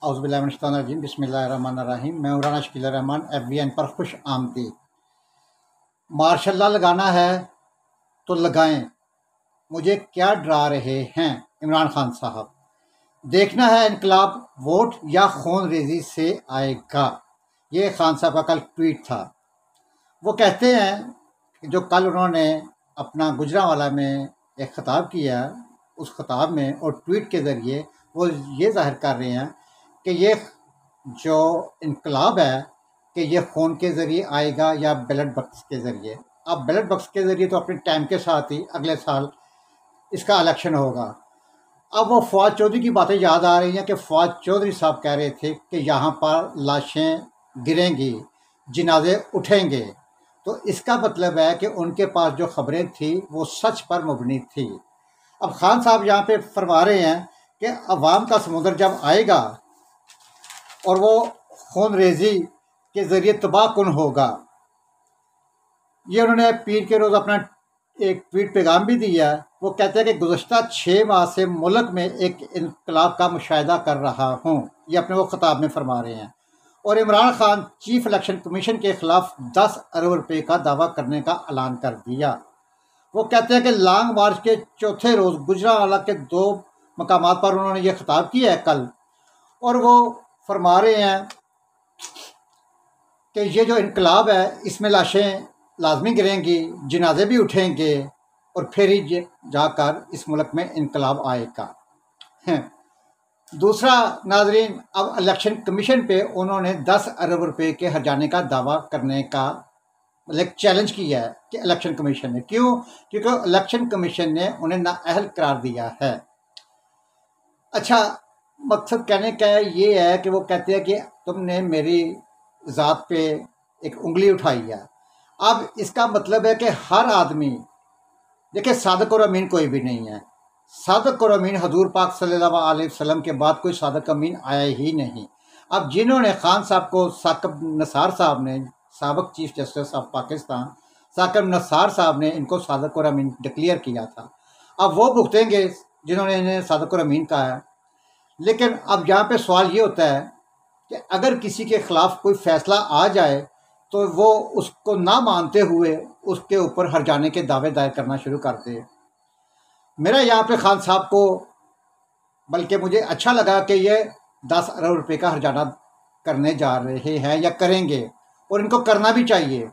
औज़ुबिल्लाहिमिनश्शैतानिर्रजीम बिस्मिल्लाहिर्रहमानिर्रहीम। मैं राना शकील रहमान FBN पर खुश आमदी। मार्शल्लाह लगाना है तो लगाएं, मुझे क्या डरा रहे हैं इमरान खान साहब। देखना है इनकलाब वोट या खून रेजी से आएगा। ये खान साहब का कल ट्वीट था। वो कहते हैं कि जो कल उन्होंने अपना गुजरांवाला में एक ख़िताब किया, उस ख़िताब में और ट्वीट के ज़रिए वो ये ज़ाहिर कर रहे हैं कि ये जो इनकलाब है कि ये फ़ोन के ज़रिए आएगा या बैलेट बॉक्स के ज़रिए। अब बैलेट बॉक्स के ज़रिए तो अपने टाइम के साथ ही अगले साल इसका इलेक्शन होगा। अब वो फवाद चौधरी की बातें याद आ रही हैं कि फवाद चौधरी साहब कह रहे थे कि यहाँ पर लाशें गिरेंगी, जनाजे उठेंगे। तो इसका मतलब है कि उनके पास जो खबरें थी वो सच पर मुबनी थी। अब खान साहब यहाँ पे फरमा रहे हैं कि अवाम का समुद्र जब आएगा और वो खून रेजी के ज़रिए तबाहकुन होगा। ये उन्होंने पीर के रोज़ अपना एक ट्वीट पैगाम भी दिया। वो कहते हैं कि गुज़श्ता 6 माह से मुल्क में एक इनकलाब का मुशाहिदा कर रहा हूँ। ये अपने वो खिताब में फरमा रहे हैं। और Imran Khan chief election commission के खिलाफ 10 अरब रुपए का दावा करने का ऐलान कर दिया। वो कहते हैं कि लॉन्ग मार्च के चौथे रोज़ गुजरांवाला के 2 मकामात पर उन्होंने ये खिताब किया है कल। और वो फरमा रहे हैं कि ये जो इनकलाब है इसमें लाशें लाजमी गिरेंगी, जनाजे भी उठेंगे और फिर ही जाकर इस मुल्क में इनकलाब आएगा। दूसरा नाजरीन, अब इलेक्शन कमीशन पे उन्होंने 10 अरब रुपए के हर्जाने का दावा करने का मतलब चैलेंज किया है कि इलेक्शन कमीशन ने। क्यों? क्योंकि इलेक्शन कमीशन ने उन्हें नाअहल करार दिया है। अच्छा, मकसद कहने का ये है कि वो कहते हैं कि तुमने मेरी ज़ात पे एक उंगली उठाई है। अब इसका मतलब है कि हर आदमी, देखिए सादिक और अमीन कोई भी नहीं है। सादिक और अमीन हजूर पाक सल्लल्लाहु अलैहि वसल्लम के बाद कोई सादिक अमीन आया ही नहीं। अब जिन्होंने खान साहब को साकिब नसार साहब ने, साबिक chief justice of Pakistan Saqib Nisar साहब ने इनको सादिक और अमीन डिक्लेयर किया था। अब वो भुगतेंगे जिन्होंने इन्हें सादिक और अमीन कहा है। लेकिन अब यहाँ पे सवाल ये होता है कि अगर किसी के खिलाफ कोई फैसला आ जाए तो वो उसको ना मानते हुए उसके ऊपर हर्जाने के दावे दायर करना शुरू कर दे। मेरा यहाँ पे खान साहब को, बल्कि मुझे अच्छा लगा कि ये 10 अरब रुपए का हर्जाना करने जा रहे हैं या करेंगे, और इनको करना भी चाहिए।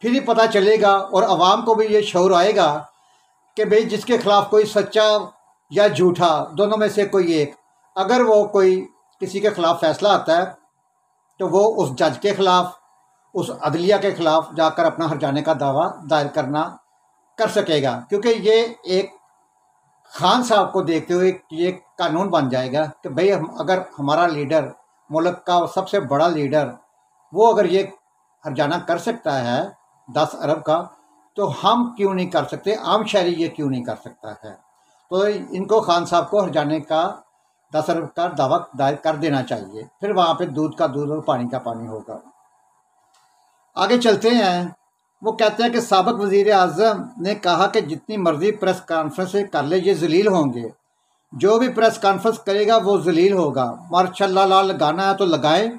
फिर ही पता चलेगा और आवाम को भी ये शऊर आएगा कि भाई जिसके खिलाफ कोई सच्चा या झूठा दोनों में से कोई एक, अगर वो कोई किसी के खिलाफ फैसला आता है तो वो उस जज के खिलाफ, उस अदलिया के खिलाफ जाकर अपना हर्जाने का दावा दायर करना कर सकेगा। क्योंकि ये एक खान साहब को देखते हुए ये कानून बन जाएगा कि भाई अगर हमारा लीडर, मुल्क का सबसे बड़ा लीडर, वो अगर ये हर्जाना कर सकता है 10 अरब का, तो हम क्यों नहीं कर सकते, आम शहरी ये क्यों नहीं कर सकता है। तो इनको खान साहब को हर्जाने का 10 अरब का दावा दायर कर देना चाहिए। फिर वहाँ पे दूध का दूध और पानी का पानी होगा। आगे चलते हैं। वो कहते हैं कि साबिक वज़ीर आज़म ने कहा कि जितनी मर्जी प्रेस कॉन्फ्रेंस कर ले ये जलील होंगे। जो भी प्रेस कॉन्फ्रेंस करेगा वो जलील होगा। मार्शल्लाह लगाना है तो लगाए,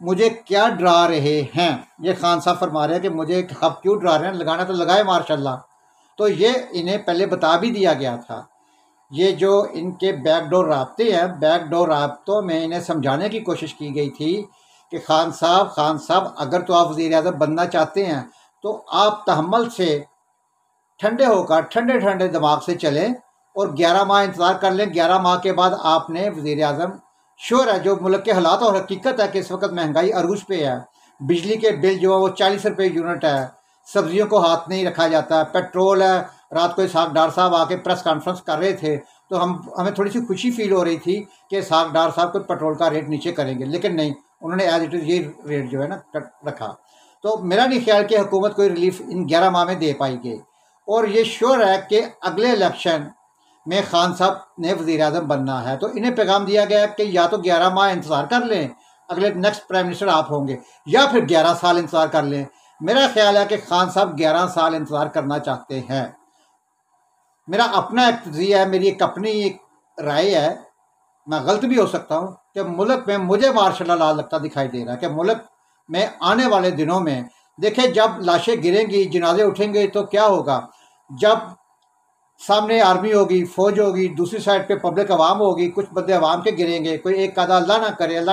मुझे क्या डरा रहे हैं। ये खान साहब फरमा रहे हैं कि मुझे अब क्यों डरा रहे हैं, लगाना तो लगाए मार्शल्लाह। तो ये इन्हें पहले बता भी दिया गया था। ये जो इनके बैकडोर राब्ते हैं, बैकडोर राब्तों में इन्हें समझाने की कोशिश की गई थी कि खान साहब अगर तो आप वज़ीर आज़म बनना चाहते हैं तो आप तहम्मुल से ठंडे होकर ठंडे ठंडे दिमाग से चलें और 11 माह इंतज़ार कर लें। 11 माह के बाद आपने वज़ीर आज़म, श्योर है जो मुल्क के हालात और हकीकत है कि इस वक्त महंगाई अरूज पे है। बिजली के बिल जो है वो 40 रुपये यूनिट है, सब्जियों को हाथ नहीं रखा जाता, पेट्रोल है। रात को इसहाक डार साहब आके प्रेस कॉन्फ्रेंस कर रहे थे तो हमें थोड़ी सी खुशी फील हो रही थी कि इसहाक डार साहब कोई पेट्रोल का रेट नीचे करेंगे, लेकिन नहीं, उन्होंने एज इट इज़ ये रेट जो है ना रखा। तो मेरा नहीं ख्याल कि हुकूमत कोई रिलीफ इन 11 माह में दे पाएगी। और ये श्योर है कि अगले इलेक्शन में खान साहब ने वज़ीर आज़म बनना है तो इन्हें पैगाम दिया गया कि या तो 11 माह इंतज़ार कर लें, अगले नेक्स्ट प्राइम मिनिस्टर आप होंगे, या फिर 11 साल इंतज़ार कर लें। मेरा ख्याल है कि खान साहब 11 साल इंतज़ार करना चाहते हैं। मेरा अपना एक तज़िया है, मेरी एक अपनी एक राय है मैं गलत भी हो सकता हूँ, कि मुल्क में मुझे मार्शल लॉ लगता दिखाई दे रहा है कि मुल्क में आने वाले दिनों में देखें जब लाशें गिरेंगी, जनाजे उठेंगे तो क्या होगा। जब सामने आर्मी होगी, फौज होगी, दूसरी साइड पे पब्लिक अवाम होगी, कुछ बंदे अवाम के गिरेंगे, कोई एक आधा अल्लाह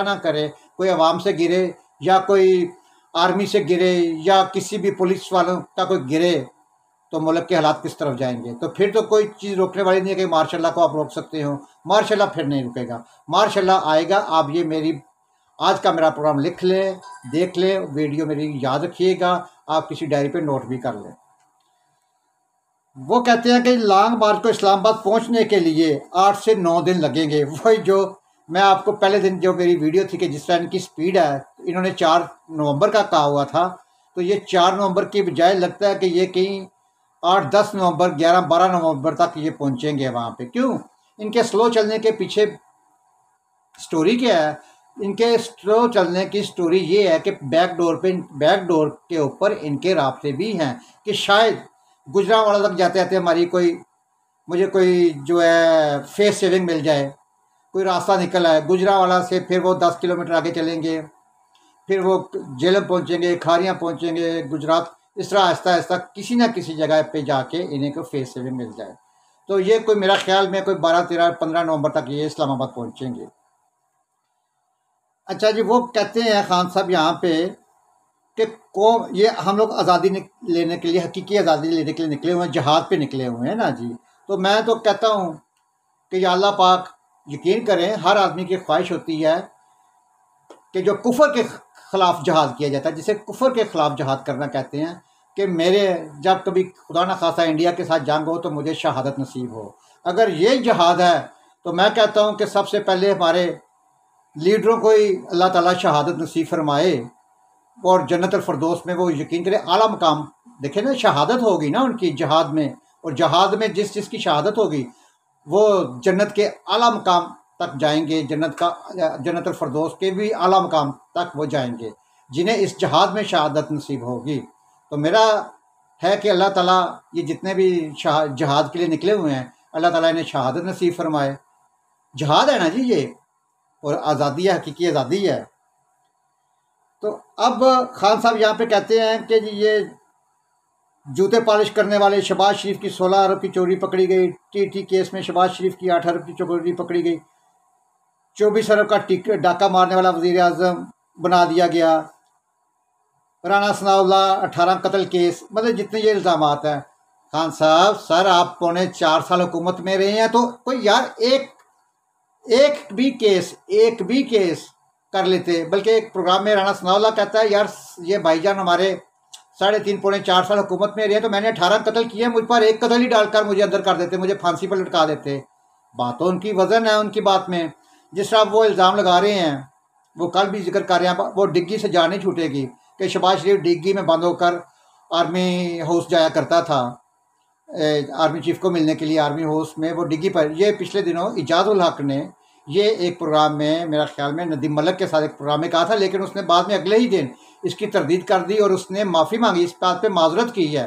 ना करे कोई अवाम से गिरे या कोई आर्मी से गिरे या किसी भी पुलिस वालों का कोई गिरे, तो मुल्क के हालात किस तरफ जाएंगे। तो फिर तो कोई चीज़ रोकने वाली नहीं है कि मार्शल लॉ को आप रोक सकते हो। मार्शल लॉ फिर नहीं रुकेगा, मार्शल लॉ आएगा। आप ये मेरी आज का मेरा प्रोग्राम लिख लें, देख लें, वीडियो मेरी याद रखिएगा, आप किसी डायरी पे नोट भी कर लें। वो कहते हैं कि लॉन्ग मार्च को इस्लामाबाद पहुंचने के लिए 8 से 9 दिन लगेंगे। वही जो मैं आपको पहले दिन जो मेरी वीडियो थी कि जिस तरह इनकी स्पीड है, इन्होंने 4 नवंबर का कहा हुआ था, तो ये 4 नवंबर की बजाय लगता है कि ये कहीं 8, 10 नवंबर, 11, 12 नवंबर तक ये पहुंचेंगे वहाँ पे। क्यों? इनके स्लो चलने के पीछे स्टोरी क्या है? इनके स्लो चलने की स्टोरी ये है कि बैक डोर के ऊपर इनके राब्ते भी हैं कि शायद गुजरांवाला तक जाते जाते हमारी मुझे कोई जो है फेस सेविंग मिल जाए, कोई रास्ता निकल आए गुजरांवाला से, फिर वो 10 किलोमीटर आगे चलेंगे, फिर वो झेलम पहुंचेंगे, खारियाँ पहुंचेंगे, गुजरात, इस तरह आहिस्ता आहिस्ता किसी ना किसी जगह पे जाके इन्हें को फेस सेविंग मिल जाए। तो ये कोई मेरा ख्याल में कोई 12, 13, 15 नवंबर तक ये इस्लामाबाद पहुंचेंगे। अच्छा जी, वो कहते हैं खान साहब यहाँ पे कि ये हम लोग आज़ादी लेने के लिए, हकीकी आज़ादी लेने के लिए निकले हुए हैं, जहाद पे निकले हुए हैं ना जी। तो मैं तो कहता हूँ कि या अल्लाह पाक, यकीन करें हर आदमी की ख्वाहिश होती है कि जो कुफर के ख़िलाफ़ जहाद किया जाता है, जिसे कुफर के ख़िलाफ़ जहाद करना कहते हैं, कि मेरे जब कभी खुदा न खासा इंडिया के साथ जंग हो तो मुझे शहादत नसीब हो। अगर ये जहाद है तो मैं कहता हूँ कि सबसे पहले हमारे लीडरों को ही अल्लाह ताला शहादत नसीब फरमाए और जन्नत अल फरदौस में वो यकीन करें आला मकाम। देखें ना, शहादत होगी ना उनकी जहाद में, और जहाद में जिसकी शहादत होगी वो जन्नत के आला मकाम तक जाएंगे, जन्नत अल फरदौस के भी आला मकाम तक वो जाएंगे जिन्हें इस जहाद में शहादत नसीब होगी। तो मेरा है कि अल्लाह ताला ये जितने भी जहाद के लिए निकले हुए हैं, अल्लाह ताला इन्हें शहादत नसीब फरमाए। जहाद है ना जी ये, और आज़ादी है, हकीकी आज़ादी है। तो अब खान साहब यहाँ पे कहते हैं कि ये जूते पॉलिश करने वाले शहबाज शरीफ की 16 अरब की चोरी पकड़ी गई। टीटी केस में शहबाज शरीफ की 8 अरब की चोरी पकड़ी गई। 24 अरब का डाका मारने वाला वज़ीर आज़म बना दिया गया। राना सनाउल्लाह 18 कत्ल केस, मतलब जितने ये इल्ज़ाम हैं। खान साहब सर, आप 4.25 साल हुकूमत में रहे हैं, तो कोई यार एक भी केस कर लेते। बल्कि एक प्रोग्राम में राना सनाउल्लाह कहता है, यार ये भाईजान हमारे 3.5 पौने 4 साल हुकूमत में रहे तो मैंने 18 कत्ल किए, मुझ पर एक कत्ल ही डालकर मुझे अंदर कर देते, मुझे फांसी पर लटका देते। बात तो उनकी वजन है उनकी बात में। जिस तरह वो इल्ज़ाम लगा रहे हैं, वो कल भी जिक्र कर रहे हैं, वो डिग्गी से जान नहीं छूटेगी कि शहबाज शरीफ डिग्गी में बंद होकर आर्मी हाउस जाया करता था आर्मी चीफ को मिलने के लिए। आर्मी हाउस में वो डिग्गी पर, ये पिछले दिनों इजाज़ुल हक ने ये एक प्रोग्राम में, मेरा ख्याल में नदीम मलिक के साथ एक प्रोग्राम में कहा था, लेकिन उसने बाद में अगले ही दिन इसकी तरदीद कर दी और उसने माफ़ी मांगी, इस बात पे माजरत की है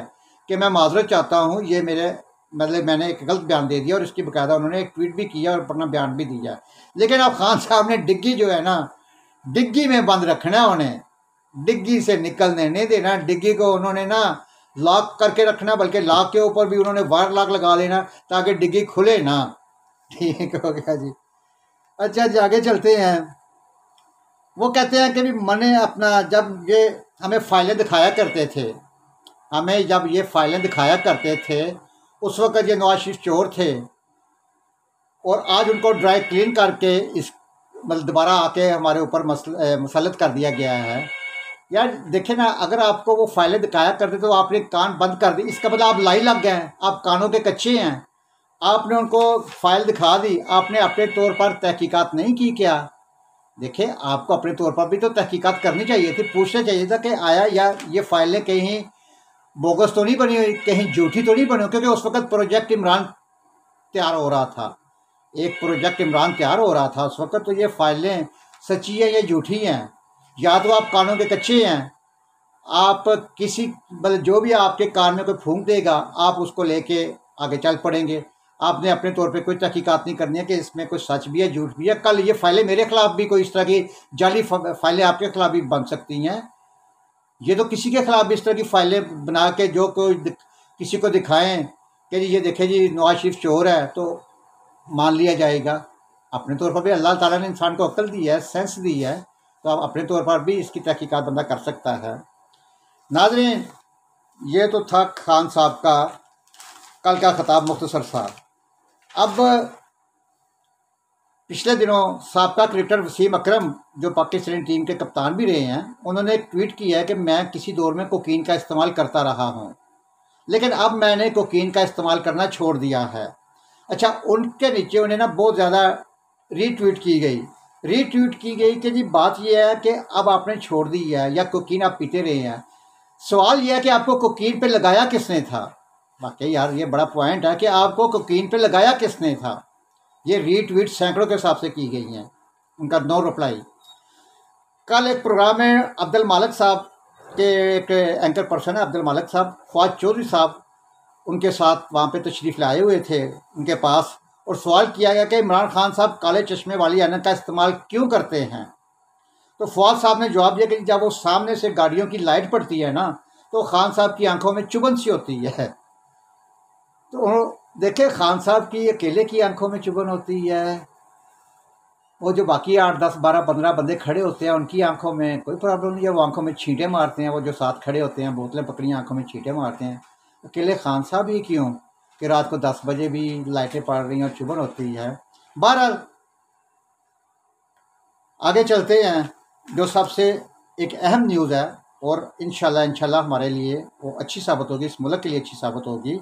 कि मैं माजरत चाहता हूँ, ये मैंने एक गलत बयान दे दिया। और इसकी बाकायदा उन्होंने एक ट्वीट भी किया और अपना बयान भी दिया। लेकिन अब खान साहब ने डिग्गी जो है ना, डिग्गी में बंद रखना है उन्हें, डिग्गी से निकलने नहीं देना। डिग्गी को उन्होंने ना लॉक करके रखना, बल्कि लॉक के ऊपर भी उन्होंने वायर लॉक लगा लेना ताकि डिग्गी खुले ना। ठीक हो गया जी। अच्छा जी, आगे चलते हैं। वो कहते हैं कि भी मैंने अपना, जब ये हमें फाइलें दिखाया करते थे, उस वक्त ये नवाज शरीफ चोर थे, और आज उनको ड्राई क्लीन करके इस मतलब दोबारा आके हमारे ऊपर मसलत कर दिया गया है। यार देखें ना, अगर आपको वो फाइलें दिखाया करते तो आपने कान बंद कर दी, इसका मतलब आप लाई लग गए हैं, आप कानों के कच्चे हैं। आपने उनको फाइल दिखा दी, आपने अपने तौर पर तहकीकात नहीं की क्या? देखें, आपको अपने तौर पर भी तो तहकीकात करनी चाहिए थी, पूछना चाहिए था कि आया या ये फाइलें कहीं बोगस तो नहीं बनी हुई, कहीं झूठी तो नहीं बनी हुई। क्योंकि उस वक्त प्रोजेक्ट इमरान तैयार हो रहा था, एक प्रोजेक्ट इमरान तैयार हो रहा था उस वक्त। तो ये फाइलें सच्ची हैं या झूठी हैं, या तो आप कानों के कच्चे हैं, आप किसी मतलब जो भी आपके कान में कोई फूंक देगा आप उसको लेके आगे चल पड़ेंगे। आपने अपने तौर पे कोई तहकीकात नहीं करनी है कि इसमें कोई सच भी है झूठ भी है। कल ये फाइलें मेरे खिलाफ भी कोई इस तरह की जाली फाइलें आपके खिलाफ भी बन सकती हैं। ये तो किसी के खिलाफ भी इस तरह की फाइलें बना के जो कोई किसी को दिखाएं कि जी ये देखें जी नवाज शरीफ चोर है तो मान लिया जाएगा। अपने तौर पर भी अल्लाह ताला ने इंसान को अक्ल दी है, सेंस दी है, तो अब अपने तौर पर भी इसकी तहकीकात बंदा कर सकता है। नाज़रीन, ये तो था खान साहब का कल का खिताब मुख्तसर सा। अब पिछले दिनों साबका क्रिकेटर वसीम अकरम जो पाकिस्तानी टीम के कप्तान भी रहे हैं, उन्होंने एक ट्वीट किया है कि मैं किसी दौर में कोकीन का इस्तेमाल करता रहा हूं, लेकिन अब मैंने कोकीन का इस्तेमाल करना छोड़ दिया है। अच्छा, उनके नीचे उन्हें ना बहुत ज़्यादा रीट्वीट की गई कि जी बात यह है कि अब आपने छोड़ दी है या कोकीन आप पीते रहे हैं। सवाल यह है कि आपको कोकीन पे लगाया किसने था। वाकई यार ये बड़ा पॉइंट है कि आपको कोकीन पे लगाया किसने था। ये रीट्वीट सैकड़ों के हिसाब से की गई हैं, उनका नो रिप्लाई। कल एक प्रोग्राम में अब्दुल मालिक साहब के एक एंकर पर्सन है अब्दुल मालिक साहब, ख्वाज चौधरी साहब उनके साथ वहाँ पे तशरीफ़ लाए हुए थे उनके पास, और सवाल किया गया कि इमरान खान साहब काले चश्मे वाली ऐनक का इस्तेमाल क्यों करते हैं। तो ख्वाज साहब ने जवाब दिया कि जब वो सामने से गाड़ियों की लाइट पड़ती है ना तो खान साहब की आंखों में चुभन सी होती है। तो देखे, खान साहब की अकेले की आंखों में चुभन होती है, वो जो बाकी 8, 10, 12, 15 बंदे खड़े होते हैं उनकी आंखों में कोई प्रॉब्लम नहीं है, वो आंखों में छींटे मारते हैं। वो जो साथ खड़े होते हैं बोतलें पकड़ी आंखों में छींटे मारते हैं। अकेले खान साहब ही क्यों कि रात को 10 बजे भी लाइटें पड़ रही हैं और चुभन होती है। बहरहाल आगे चलते हैं। जो सबसे एक अहम न्यूज़ है और इंशाल्लाह हमारे लिए वो अच्छी साबित होगी, इस मुल्क के लिए अच्छी साबित होगी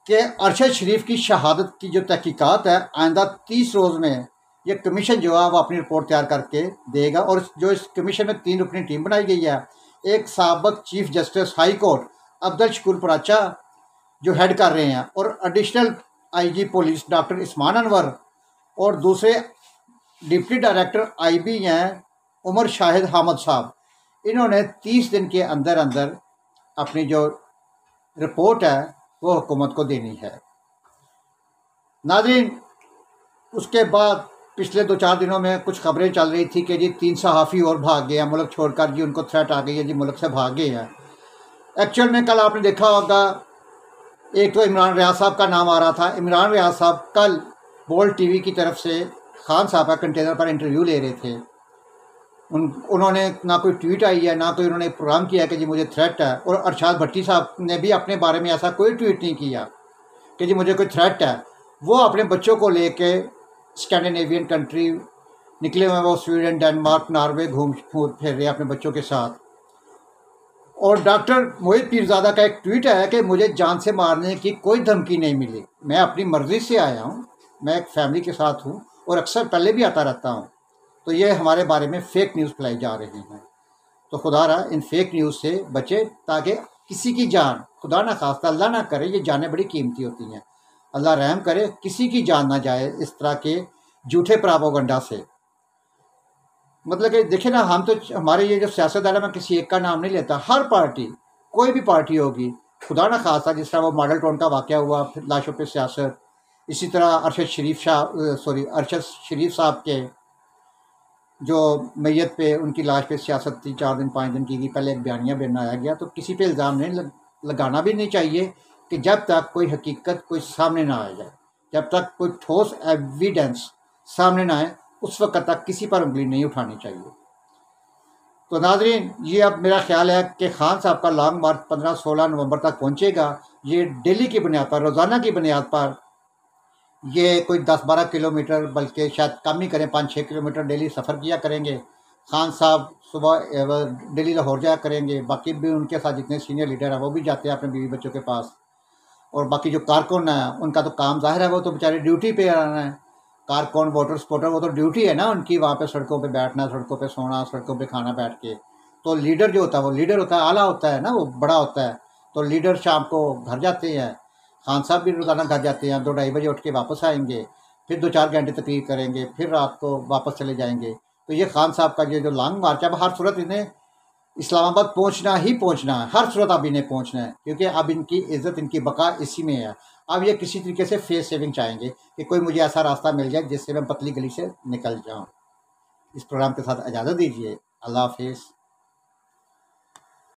कि अरशद शरीफ की शहादत की जो तहकीकात है आइंदा 30 रोज़ में ये कमीशन जो है वो अपनी रिपोर्ट तैयार करके देगा। और जो इस कमीशन में 3 रुकनी टीम बनाई गई है, एक साबिक chief justice high court Abdul Shakoor Paracha जो हेड कर रहे हैं, और additional IG police doctor Usman Anwar, और दूसरे डिप्टी डायरेक्टर आईबी हैं उमर शाहिद हामद साहब। इन्होंने 30 दिन के अंदर अंदर अपनी जो रिपोर्ट है वो हुकूमत को देनी है। नाज़रीन, उसके बाद पिछले 2-4 दिनों में कुछ खबरें चल रही थी कि जी 3 सहाफ़ी और भाग गए हैं मुल्क छोड़कर, जी उनको थ्रेट आ गई है, जी मुल्क से भाग गए हैं। एक्चुअल में कल आपने देखा होगा, एक तो इमरान रियाज साहब का नाम आ रहा था। इमरान रियाज साहब कल बोल्ड टीवी की तरफ से खान साहब का कंटेनर पर इंटरव्यू ले रहे थे। उन्होंने ना कोई ट्वीट आई है, ना कोई उन्होंने प्रोग्राम किया कि जी मुझे थ्रेट है। और अरशद भट्टी साहब ने भी अपने बारे में ऐसा कोई ट्वीट नहीं किया कि जी मुझे कोई थ्रेट है। वो अपने बच्चों को लेके स्कैंडिनेवियन कंट्री निकले हुए हैं, वो स्वीडन, डेनमार्क, नॉर्वे घूम फिर रहे अपने बच्चों के साथ। और डॉक्टर मोहित पीरजादा का एक ट्वीट है कि मुझे जान से मारने की कोई धमकी नहीं मिली, मैं अपनी मर्ज़ी से आया हूँ, मैं एक फैमिली के साथ हूँ और अक्सर पहले भी आता रहता हूँ। तो ये हमारे बारे में फ़ेक न्यूज़ फैलाई जा रही हैं। तो खुदा रहा इन फेक न्यूज़ से बचे, ताकि किसी की जान, खुदा ना खास्ता अल्लाह ना करे, ये जानें बड़ी कीमती होती हैं, अल्लाह रहम करे किसी की जान ना जाए इस तरह के झूठे प्रोपेगेंडा से। मतलब कि देखिए ना, हम तो हमारे ये जो सियासतदान है, मैं किसी एक का नाम नहीं लेता, हर पार्टी, कोई भी पार्टी होगी, खुदा ना खास्ता जिस तरह वो मॉडल टाउन का वाक़या हुआ, फिर लाशों पे सियासत, इसी तरह अरशद शरीफ साहब के जो मैयत पे, उनकी लाश पे सियासत थी, 4 दिन 5 दिन की गई, पहले एक बयानिया भी बनाया गया। तो किसी पे इल्ज़ाम नहीं लगाना भी नहीं चाहिए कि जब तक कोई हकीकत कोई सामने ना आ जाए, जब तक कोई ठोस एविडेंस सामने ना आए, उस वक्त तक किसी पर उंगली नहीं उठानी चाहिए। तो नाजरीन, ये अब मेरा ख्याल है कि खान साहब का लॉन्ग मार्च 15-16 नवंबर तक पहुंचेगा। ये डेली की बुनियाद पर, रोज़ाना की बुनियाद पर, ये कोई 10-12 किलोमीटर, बल्कि शायद कम ही करें, 5-6 किलोमीटर डेली सफ़र किया करेंगे। खान साहब सुबह डेली लाहौर जाया करेंगे, बाकी भी उनके साथ जितने सीनियर लीडर हैं वो भी जाते हैं अपने बीवी बच्चों के पास। और बाकी जो कारकुन हैं उनका तो काम जाहिर है, वो तो बेचारे ड्यूटी पे रहना है। कारकुन, वोटर सपोर्टर, वो तो ड्यूटी है ना उनकी, वहाँ पे सड़कों पे बैठना, सड़कों पे सोना, सड़कों पे खाना बैठ के। तो लीडर जो होता है वो लीडर होता है, आला होता है ना, वो बड़ा होता है। तो लीडर शाम को घर जाते हैं, खान साहब भी रोज़ाना घर जाते हैं, 2-2:30 बजे उठ के वापस आएंगे, फिर 2-4 घंटे तकरीर करेंगे, फिर रात को वापस चले जाएंगे। तो ये खान साहब का ये जो लॉन्ग मार्च है, अब हर सूरत इन्हें इस्लामाबाद पहुंचना ही पहुंचना है, हर सूरत अब इन्हें पहुंचना है, क्योंकि अब इनकी इज़्ज़त, इनकी बका इसी में है। अब ये किसी तरीके से फेस सेविंग चाहेंगे कि कोई मुझे ऐसा रास्ता मिल जाए जिससे मैं पतली गली से निकल जाऊं। इस प्रोग्राम के साथ इजाज़त दीजिए। अल्लाह हाफिज़।